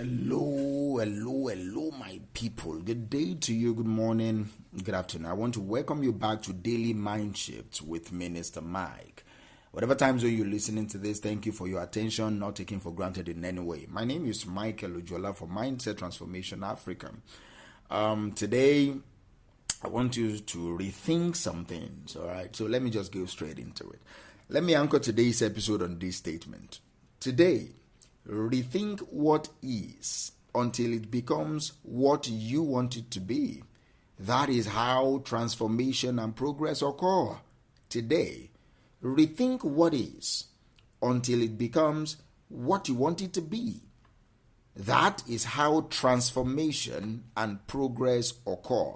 Hello, my people. Good day to you, good morning, good afternoon. I want to welcome you back to Daily Mind Shifts with Minister Mike. Whatever time zone you're listening to this, thank you for your attention, not taken for granted in any way. My name is Michael Ujola for Mindset Transformation Africa. Today, I want you to rethink some things, all right? So let me just go straight into it. Let me anchor today's episode on this statement. Today, rethink what is until it becomes what you want it to be. That is how transformation and progress occur. Today, rethink what is until it becomes what you want it to be. That is how transformation and progress occur.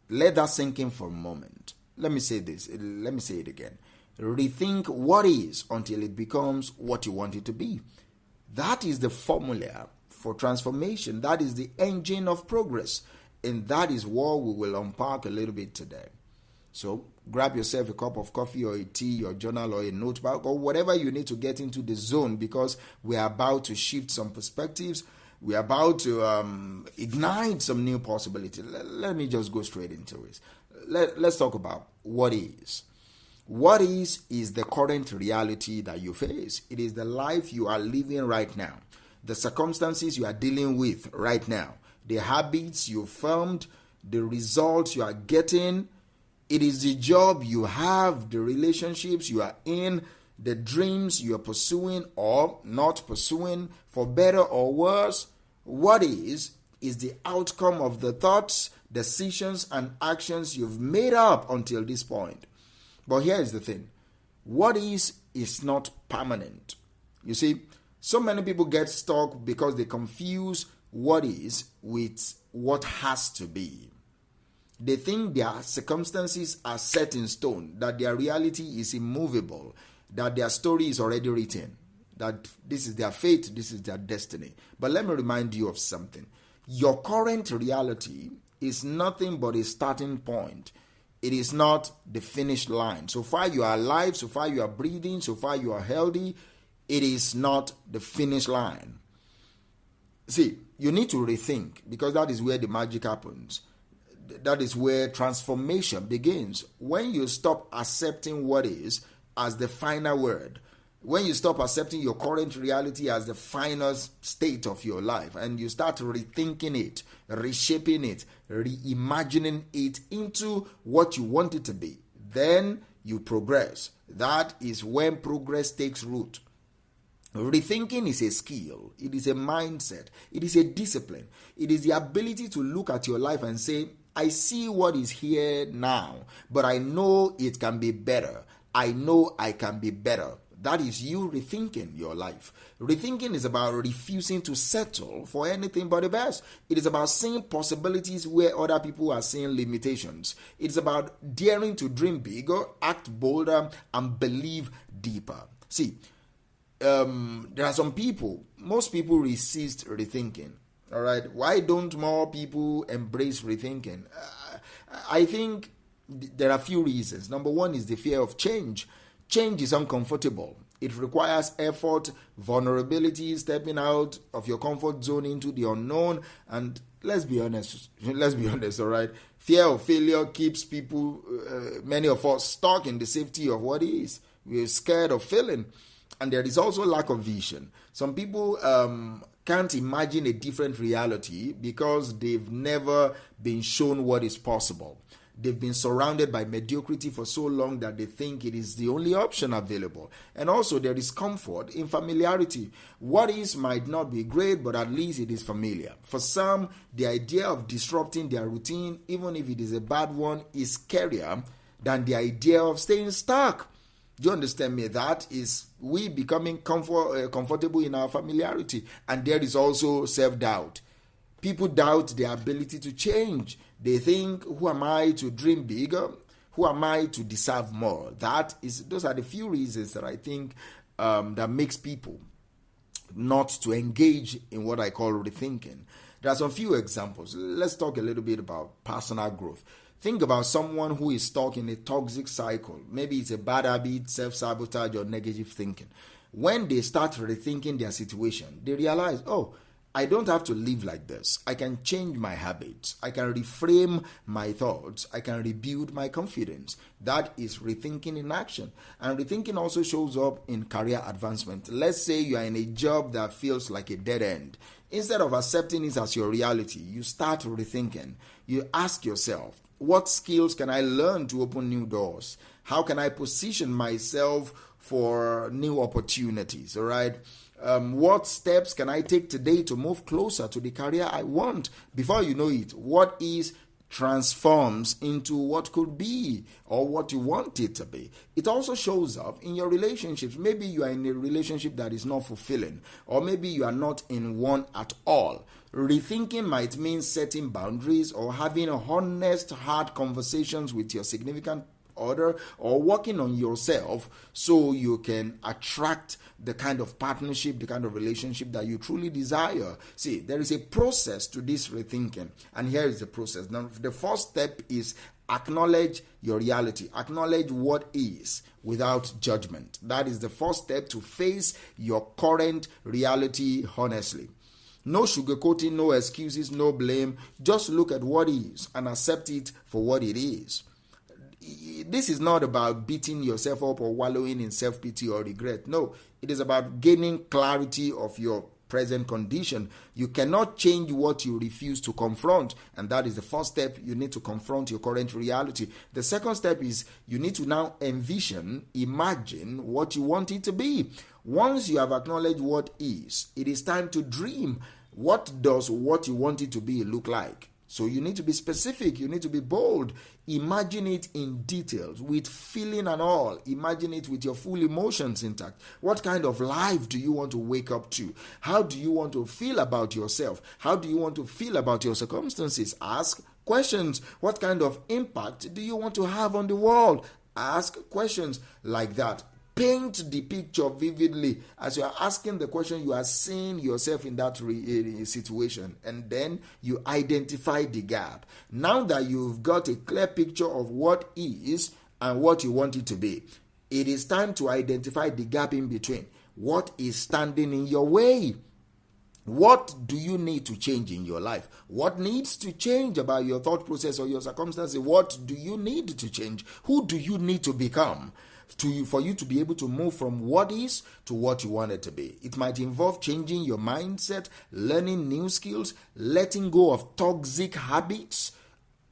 Let that sink in for a moment. Let me say it again. Rethink what is until it becomes what you want it to be. That is the formula for transformation. That is the engine of progress. And that is what we will unpack a little bit today. So grab yourself a cup of coffee or a tea or journal or a notebook or whatever you need to get into the zone, because we are about to shift some perspectives. We are about to ignite some new possibilities. Let me just go straight into it. Let's talk about what is. What is the current reality that you face. It is the life you are living right now, the circumstances you are dealing with right now, the habits you formed, the results you are getting. It is the job you have, the relationships you are in, the dreams you are pursuing or not pursuing, for better or worse. What is the outcome of the thoughts, decisions, and actions you've made up until this point. But here is the thing. What is not permanent. You see, so many people get stuck because they confuse what is with what has to be. They think their circumstances are set in stone, that their reality is immovable, that their story is already written, that this is their fate, this is their destiny. But let me remind you of something. Your current reality is nothing but a starting point. It is not the finish line. So far you are alive, so far you are breathing, so far you are healthy. It is not the finish line. See, you need to rethink, because that is where the magic happens. That is where transformation begins. When you stop accepting what is as the final word, when you stop accepting your current reality as the final state of your life, and you start rethinking it, reshaping it, reimagining it into what you want it to be, then you progress. That is when progress takes root. Rethinking is a skill. It is a mindset. It is a discipline. It is the ability to look at your life and say, I see what is here now, but I know it can be better. I know I can be better. That is you rethinking your life. Rethinking is about refusing to settle for anything but the best. It is about seeing possibilities where other people are seeing limitations. It's about daring to dream bigger, act bolder, and believe deeper. See, there are some people, most people resist rethinking. All right. Why don't more people embrace rethinking? I think there are a few reasons. Number one is the fear of change. Change is uncomfortable. It requires effort, vulnerability, stepping out of your comfort zone into the unknown. And let's be honest, all right? Fear of failure keeps people, many of us, stuck in the safety of what is. We're scared of failing. And there is also lack of vision. Some people can't imagine a different reality because they've never been shown what is possible. They've been surrounded by mediocrity for so long that they think it is the only option available. And also there is comfort in familiarity. What is might not be great, but at least it is familiar. For some, the idea of disrupting their routine, even if it is a bad one, is scarier than the idea of staying stuck. Do you understand me? That is we becoming comfortable in our familiarity. And there is also self-doubt. People doubt their ability to change. They think, who am I to dream bigger? Who am I to deserve more? Those are the few reasons that I think that makes people not to engage in what I call rethinking. There are some few examples. Let's talk a little bit about personal growth. Think about someone who is stuck in a toxic cycle. Maybe it's a bad habit, self-sabotage, or negative thinking. When they start rethinking their situation, they realize, I don't have to live like this. I can change my habits. I can reframe my thoughts. I can rebuild my confidence. That is rethinking in action. And rethinking also shows up in career advancement. Let's say you are in a job that feels like a dead end. Instead of accepting it as your reality, you start rethinking. You ask yourself, what skills can I learn to open new doors? How can I position myself for new opportunities? All right. What steps can I take today to move closer to the career I want? Before you know it, what is transforms into what could be or what you want it to be. It also shows up in your relationships. Maybe you are in a relationship that is not fulfilling, or maybe you are not in one at all. Rethinking might mean setting boundaries or having honest, hard conversations with your significant other, or working on yourself so you can attract the kind of partnership, the kind of relationship that you truly desire. See, there is a process to this rethinking, and here is the process. Now, the first step is acknowledge your reality. Acknowledge what is without judgment. That is the first step to face your current reality honestly. No sugarcoating, no excuses, no blame. Just look at what is and accept it for what it is. This is not about beating yourself up or wallowing in self-pity or regret. No, it is about gaining clarity of your present condition. You cannot change what you refuse to confront, and that is the first step. You need to confront your current reality. The second step is you need to now imagine what you want it to be. Once you have acknowledged what is, it is time to dream. What does what you want it to be look like? So you need to be specific, you need to be bold. Imagine it in details, with feeling and all. Imagine it with your full emotions intact. What kind of life do you want to wake up to? How do you want to feel about yourself? How do you want to feel about your circumstances? Ask questions. What kind of impact do you want to have on the world? Ask questions like that. Paint the picture vividly. As you are asking the question, you are seeing yourself in that situation, and then you identify the gap. Now that you've got a clear picture of what is and what you want it to be, it is time to identify the gap in between. What is standing in your way? What do you need to change in your life? What needs to change about your thought process or your circumstances? What do you need to change? Who do you need to become for you to be able to move from what is to what you want it to be? It might involve changing your mindset, learning new skills, letting go of toxic habits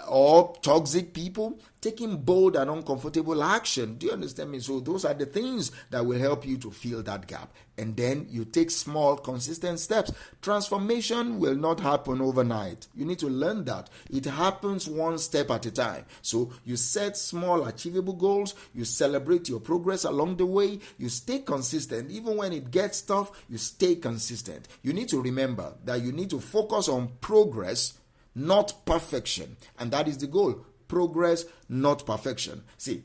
or toxic people, taking bold and uncomfortable action. Do you understand me? So those are the things that will help you to fill that gap. And then you take small, consistent steps. Transformation will not happen overnight. You need to learn that. It happens one step at a time. So you set small, achievable goals. You celebrate your progress along the way. You stay consistent. Even when it gets tough, you stay consistent. You need to remember that you need to focus on progress, not perfection. And that is the goal. Progress, not perfection. See,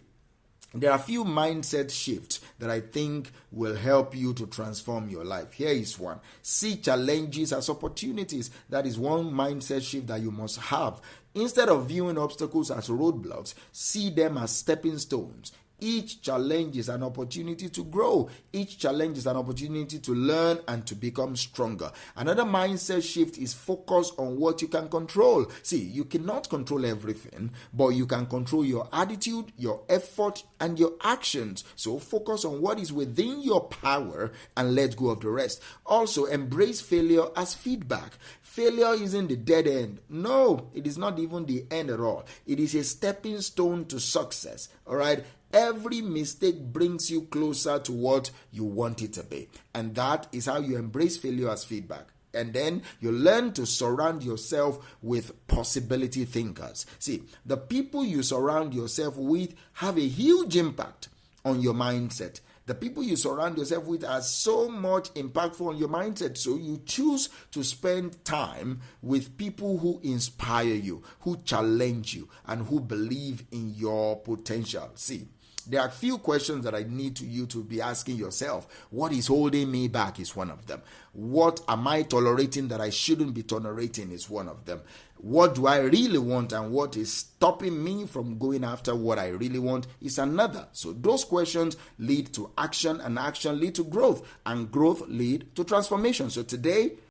there are a few mindset shifts that I think will help you to transform your life. Here is one. See challenges as opportunities. That is one mindset shift that you must have. Instead of viewing obstacles as roadblocks, see them as stepping stones. Each challenge is an opportunity to grow. Each challenge is an opportunity to learn and to become stronger. Another mindset shift is focus on what you can control. See, you cannot control everything, but you can control your attitude, your effort, and your actions. So focus on what is within your power and let go of the rest. Also, embrace failure as feedback. Failure isn't the dead end. No, it is not even the end at all. It is a stepping stone to success. All right? Every mistake brings you closer to what you want it to be. And that is how you embrace failure as feedback. And then you learn to surround yourself with possibility thinkers. See, the people you surround yourself with have a huge impact on your mindset. The people you surround yourself with are so much impactful on your mindset. So you choose to spend time with people who inspire you, who challenge you, and who believe in your potential. See, there are a few questions that I need you to be asking yourself. What is holding me back is one of them. What am I tolerating that I shouldn't be tolerating is one of them. What do I really want and what is stopping me from going after what I really want is another. So those questions lead to action, and action lead to growth, and growth lead to transformation. So today,